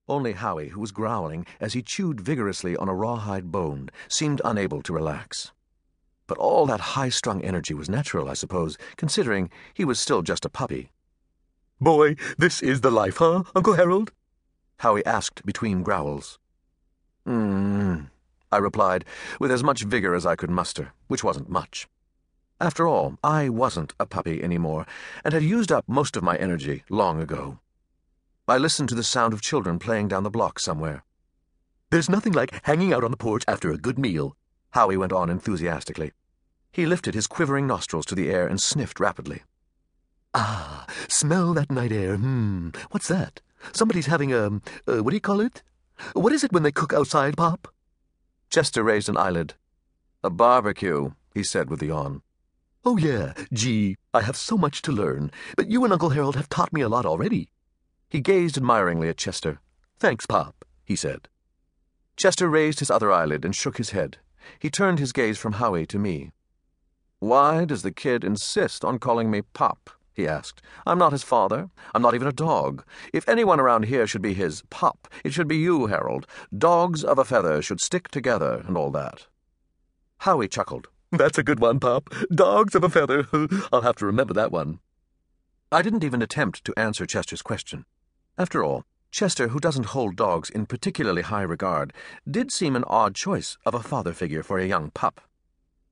Only Howie, who was growling as he chewed vigorously on a rawhide bone, seemed unable to relax. But all that high-strung energy was natural, I suppose, considering he was still just a puppy. "Boy, this is the life, huh, Uncle Harold?" Howie asked between growls. I replied, with as much vigor as I could muster, which wasn't much. After all, I wasn't a puppy anymore, and had used up most of my energy long ago. I listened to the sound of children playing down the block somewhere. "There's nothing like hanging out on the porch after a good meal," Howie went on enthusiastically. He lifted his quivering nostrils to the air and sniffed rapidly. "Ah, smell that night air. What's that? Somebody's having what do you call it? What is it when they cook outside, Pop?" Chester raised an eyelid. "A barbecue," he said with a yawn. "Oh, yeah. Gee, I have so much to learn, but you and Uncle Harold have taught me a lot already." He gazed admiringly at Chester. "Thanks, Pop," he said. Chester raised his other eyelid and shook his head. He turned his gaze from Howie to me. "Why does the kid insist on calling me Pop?" he asked. "I'm not his father. I'm not even a dog. If anyone around here should be his pop, it should be you, Harold. Dogs of a feather should stick together and all that." Howie chuckled. "That's a good one, Pop. Dogs of a feather. I'll have to remember that one." I didn't even attempt to answer Chester's question. After all, Chester, who doesn't hold dogs in particularly high regard, did seem an odd choice of a father figure for a young pup.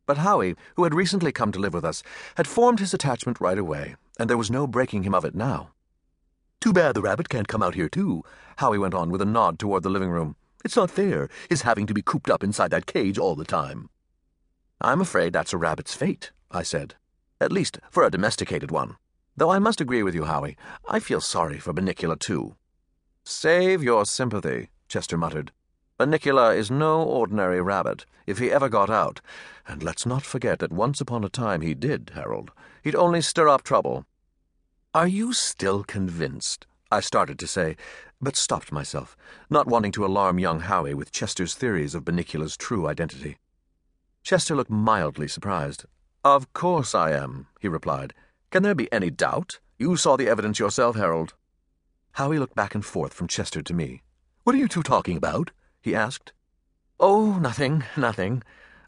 But Howie, who had recently come to live with us, had formed his attachment right away, and there was no breaking him of it now. "Too bad the rabbit can't come out here, too," Howie went on with a nod toward the living room. "It's not fair, his having to be cooped up inside that cage all the time." "I'm afraid that's a rabbit's fate," I said. "At least for a domesticated one. Though I must agree with you, Howie. I feel sorry for Bunnicula, too." "Save your sympathy," Chester muttered. "Bunnicula is no ordinary rabbit, if he ever got out. And let's not forget that once upon a time he did, Harold. He'd only stir up trouble." "Are you still convinced?" I started to say, but stopped myself, not wanting to alarm young Howie with Chester's theories of Bunnicula's true identity. Chester looked mildly surprised. "Of course I am," he replied. "Can there be any doubt? You saw the evidence yourself, Harold." Howie looked back and forth from Chester to me. "What are you two talking about?" he asked. "Oh, nothing.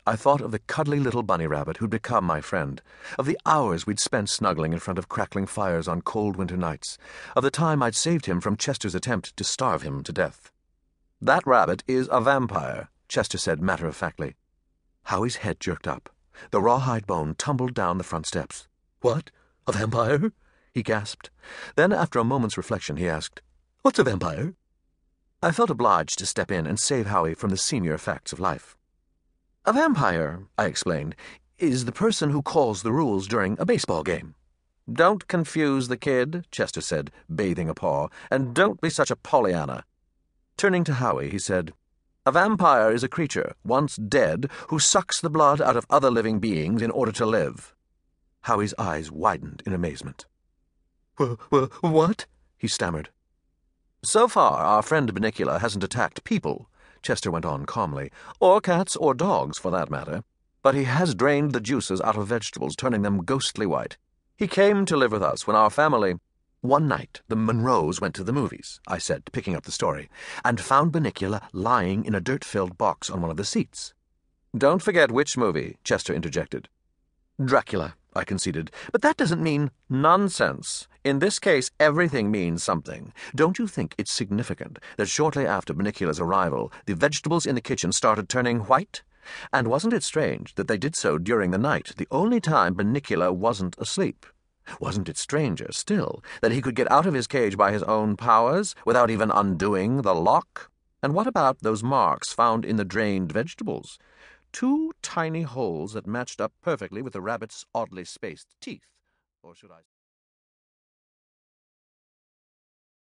I thought of the cuddly little bunny rabbit who'd become my friend, of the hours we'd spent snuggling in front of crackling fires on cold winter nights, of the time I'd saved him from Chester's attempt to starve him to death." "That rabbit is a vampire," Chester said matter-of-factly. Howie's head jerked up. The rawhide bone tumbled down the front steps. "What? A vampire?" he gasped. Then, after a moment's reflection, he asked, "What's a vampire?" I felt obliged to step in and save Howie from the senior facts of life. "A vampire," I explained, "is the person who calls the rules during a baseball game." "Don't confuse the kid," Chester said, bathing a paw, "and don't be such a Pollyanna." Turning to Howie, he said, "A vampire is a creature, once dead, who sucks the blood out of other living beings in order to live." Howie's eyes widened in amazement. What?" he stammered. "So far, our friend Bunnicula hasn't attacked people," Chester went on calmly, "or cats or dogs, for that matter. But he has drained the juices out of vegetables, turning them ghostly white. He came to live with us when our family—" "One night, the Monroes went to the movies," I said, picking up the story, "and found Bunnicula lying in a dirt-filled box on one of the seats." "Don't forget which movie," Chester interjected. "Dracula," I conceded, "but that doesn't mean—" "Nonsense. In this case, everything means something. Don't you think it's significant that shortly after Bunnicula's arrival, the vegetables in the kitchen started turning white? And wasn't it strange that they did so during the night, the only time Bunnicula wasn't asleep? Wasn't it stranger, still, that he could get out of his cage by his own powers, without even undoing the lock? And what about those marks found in the drained vegetables? 2 tiny holes that matched up perfectly with the rabbit's oddly spaced teeth. Or should I...